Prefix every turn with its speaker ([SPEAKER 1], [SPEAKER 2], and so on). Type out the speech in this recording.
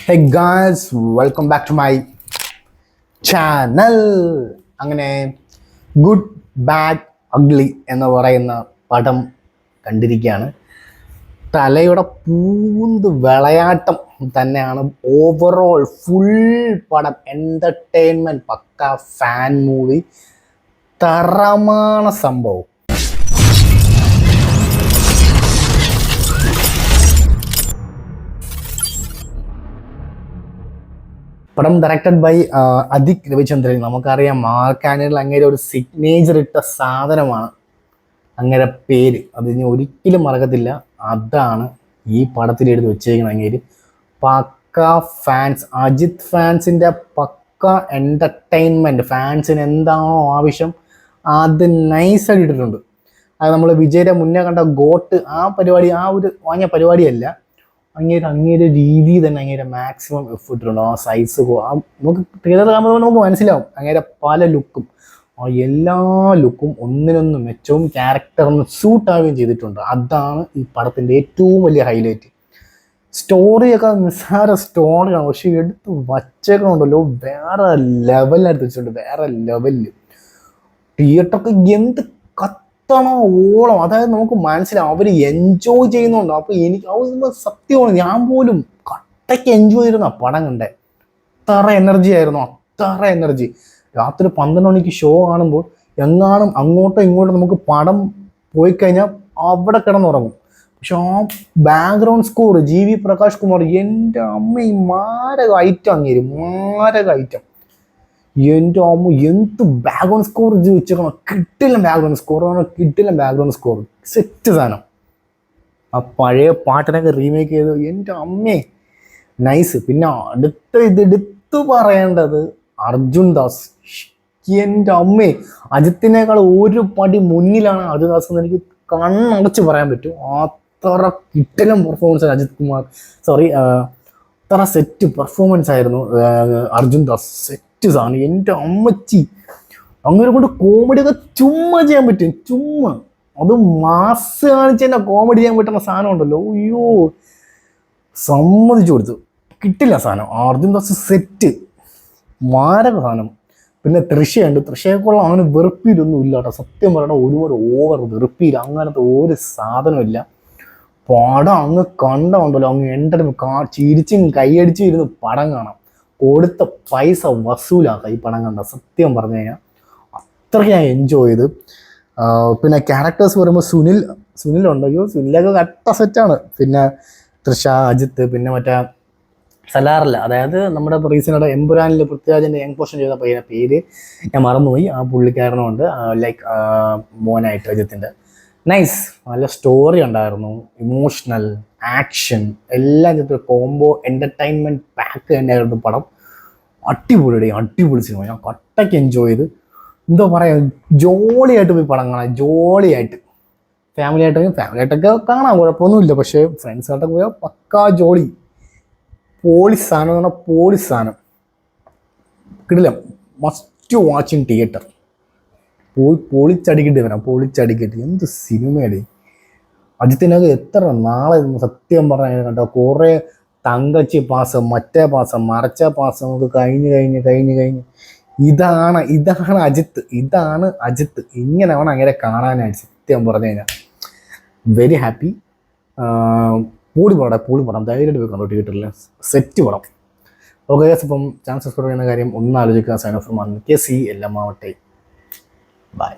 [SPEAKER 1] Hey guys, welcome back to my channel. അങ്ങനെ good bad ugly എന്ന് പറയുന്ന പടം കണ്ടിരിക്കുകയാണ്. തലയുടെ പൂന്ത് വിളയാട്ടം തന്നെയാണ് ഓവറോൾ ഫുൾ പടം. എൻ്റർടൈൻമെൻറ്റ്, പക്ക ഫാൻ മൂവി, തറമാണ് സംഭവം. പടം ഡയറക്റ്റഡ് ബൈ അദിക് രവിചന്ദ്രൻ. നമുക്കറിയാം മാർക്കാനിൽ അങ്ങനെ ഒരു സിഗ്നേച്ചർ ഇട്ട സാധനമാണ് അങ്ങനെ പേര്. അത് ഇനി ഒരിക്കലും മറക്കത്തില്ല. അതാണ് ഈ പടത്തിൽ എഴുതി വെച്ചേക്കുന്നത്. അങ്ങേര് പക്ക ഫാൻസ്, അജിത് ഫാൻസിൻ്റെ പക്ക എൻ്റർടൈൻമെൻറ്റ്. ഫാൻസിന് എന്താണോ ആവശ്യം അത് നൈസായിട്ട് ഇട്ടിട്ടുണ്ട്. അത് നമ്മൾ വിജയുടെ മുന്നേ കണ്ട ഗോട്ട് ആ പരിപാടി, ആ ഒരു വാങ്ങിയ പരിപാടിയല്ല. അങ്ങേരെ രീതി തന്നെ അങ്ങേരെ മാക്സിമം എഫേർട്ടുണ്ട്. ആ സൈസ് നമുക്ക് ട്രെയിലർ കാണുമ്പോൾ നമുക്ക് മനസ്സിലാവും. അങ്ങേരെ പല ലുക്കും, ആ എല്ലാ ലുക്കും ഒന്നിനൊന്നും മെച്ചവും ക്യാരക്ടറിന് സൂട്ടാവുകയും ചെയ്തിട്ടുണ്ട്. അതാണ് ഈ പടത്തിൻ്റെ ഏറ്റവും വലിയ ഹൈലൈറ്റ്. സ്റ്റോറിയൊക്കെ നിസ്സാര സ്റ്റോറിയാണ്, പക്ഷെ എടുത്ത് വച്ചേക്കണുണ്ടല്ലോ വേറെ ലെവലിനടുത്ത് വെച്ചിട്ടുണ്ട്. വേറെ ലെവലിൽ തിയേറ്ററൊക്കെ എന്ത് ഓളം, അതായത് നമുക്ക് മനസ്സിലാവും അവർ എൻജോയ് ചെയ്യുന്നുണ്ടോ. അപ്പോൾ എനിക്ക് അത് സത്യമാണ്, ഞാൻ പോലും കട്ടയ്ക്ക് എൻജോയ് ചെയ്തിരുന്ന പടം കണ്ടേ. അത്ര എനർജി ആയിരുന്നു, അത്ര എനർജി. രാത്രി 12 മണിക്ക് ഷോ കാണുമ്പോൾ എങ്ങാനും അങ്ങോട്ടോ ഇങ്ങോട്ടോ നമുക്ക് പടം പോയി കഴിഞ്ഞാൽ അവിടെ കിടന്നുറങ്ങും. പക്ഷെ ആ background score GV Prakash Kumar, എൻ്റെ അമ്മ മാരക ഐറ്റം. അങ്ങേര് മാരക ഐറ്റം. എൻ്റെ അമ്മ എന്ത് ബാക്ക്ഗ്രൗണ്ട് സ്കോർ വെച്ചേക്കണം. കിട്ടില്ല ബാക്ക്ഗ്രൗണ്ട് സ്കോർ, സെറ്റ് സാധനം. ആ പഴയ പാട്ടിനൊക്കെ റീമേക്ക് ചെയ്ത് എൻ്റെ അമ്മേ നൈസ്. പിന്നെ ഇതെടുത്തു പറയേണ്ടത് അർജുൻ ദാസ്. എൻ്റെ അമ്മേ, അജിത്തിനേക്കാൾ ഒരു പടി മുന്നിലാണ് അർജുൻ ദാസ് എന്ന് എനിക്ക് കണ്ണടച്ച് പറയാൻ പറ്റും. അത്ര കിട്ടലും പെർഫോമൻസ് അജിത് കുമാർ, അത്ര സെറ്റ് പെർഫോമൻസ് ആയിരുന്നു അർജുൻ ദാസ്. സെറ്റ് സാധനം. എൻ്റെ അമ്മച്ചി, അങ്ങനെ കൊണ്ട് കോമഡിയൊക്കെ ചുമ്മാ ചെയ്യാൻ പറ്റും. ചുമ്മാ അത് മാസ് കാണിച്ച് തന്നെ കോമഡി ചെയ്യാൻ പറ്റുന്ന സാധനം ഉണ്ടല്ലോ. അയ്യോ, സമ്മതിച്ചു കൊടുത്തു. കിട്ടില്ല സാധനം. അർജുൻ ദാസ് സെറ്റ്, മാരക സാധനം. പിന്നെ തൃശയുണ്ട്. തൃശയെക്കുള്ള അവന് വെറുപ്പിയിലൊന്നും ഇല്ല കേട്ടോ. സത്യം പറയണ ഒരുപാട് ഓവർ വെറുപ്പിയിൽ അങ്ങനത്തെ ഒരു സാധനമില്ല. പടം അങ്ങ് കണ്ടുണ്ടല്ലോ, അങ്ങ് ചിരിച്ചും കൈയടിച്ചും ഇരുന്ന് പടം കാണാം. കൊടുത്ത പൈസ വസൂലാക്കാം ഈ പടം കണ്ട. സത്യം പറഞ്ഞു കഴിഞ്ഞാൽ അത്രയ്ക്ക് ഞാൻ എൻജോയ് ചെയ്ത്. പിന്നെ ക്യാരക്ടേഴ്സ് പറയുമ്പോൾ സുനിലുണ്ടോ, സുനിലൊക്കെ കട്ട സെറ്റാണ്. പിന്നെ തൃഷ, അജിത്ത്, പിന്നെ മറ്റേ സലാറില്ല, അതായത് നമ്മുടെ റീസെൻ്റ് എമ്പുരാനിൽ പൃഥ്വിരാജിൻ്റെ യങ് പോർഷൻ ചെയ്ത പയ്യനെ പേര് ഞാൻ മറന്നുപോയി. ആ പുള്ളിക്കാരനുണ്ട് ലൈക്ക് മോനായിട്ട് അജിത്തിൻ്റെ. നൈസ്, നല്ല സ്റ്റോറി ഉണ്ടായിരുന്നു, ഇമോഷണൽ, ആക്ഷൻ എല്ലാം ചെയ്തൊരു കോംബോ എൻ്റർടൈൻമെൻറ്റ് പാക്ക് തന്നെയായിരുന്നു പടം. അടിപൊളി സിനിമ. ഞാൻ കട്ടയ്ക്ക് എൻജോയ് ചെയ്ത്. എന്താ പറയുക, ജോളിയായിട്ട് പോയി പടം കാണാം. ജോളിയായിട്ട് ഫാമിലിയായിട്ടൊക്കെ കാണാം, കുഴപ്പമൊന്നുമില്ല. പക്ഷേ ഫ്രണ്ട്സായിട്ടൊക്കെ പോയാൽ പക്കാ ജോളി. പോളിസ് സാധനം എന്ന് പറഞ്ഞാൽ പോളിസ് സാധനം. കിടിലം, മസ്റ്റ് വാച്ച് ഇൻ തിയേറ്റർ. പൊളിച്ചടിക്കട്ടെ. എന്ത് സിനിമയല്ലേ. അജിത്തിനൊക്കെ എത്ര നാളെ സത്യം പറഞ്ഞാൽ കണ്ടോ. കുറേ തങ്കച്ചി പാസം, മറ്റേ പാസം, മറച്ച പാസം നമുക്ക് കഴിഞ്ഞ് ഇതാണ് അജിത്ത്. ഇങ്ങനെ വേണം അങ്ങനെ കാണാനായിട്ട്. സത്യം പറഞ്ഞു കഴിഞ്ഞാൽ വെരി ഹാപ്പി. പൊളി പടം ധൈര്യമായിട്ട് പോയി കണ്ടോ തിയേറ്ററിൽ. സെറ്റ് പടം. ഓക്കെ, അപ്പം ചാനൽ സബ്സ്ക്രൈബ് ചെയ്യുന്ന കാര്യം ഒന്ന് ആലോചിക്കുക. സൈൻ ഓഫ് ഫ്രം KC എല്ലാം ആവട്ടെ. ബൈ.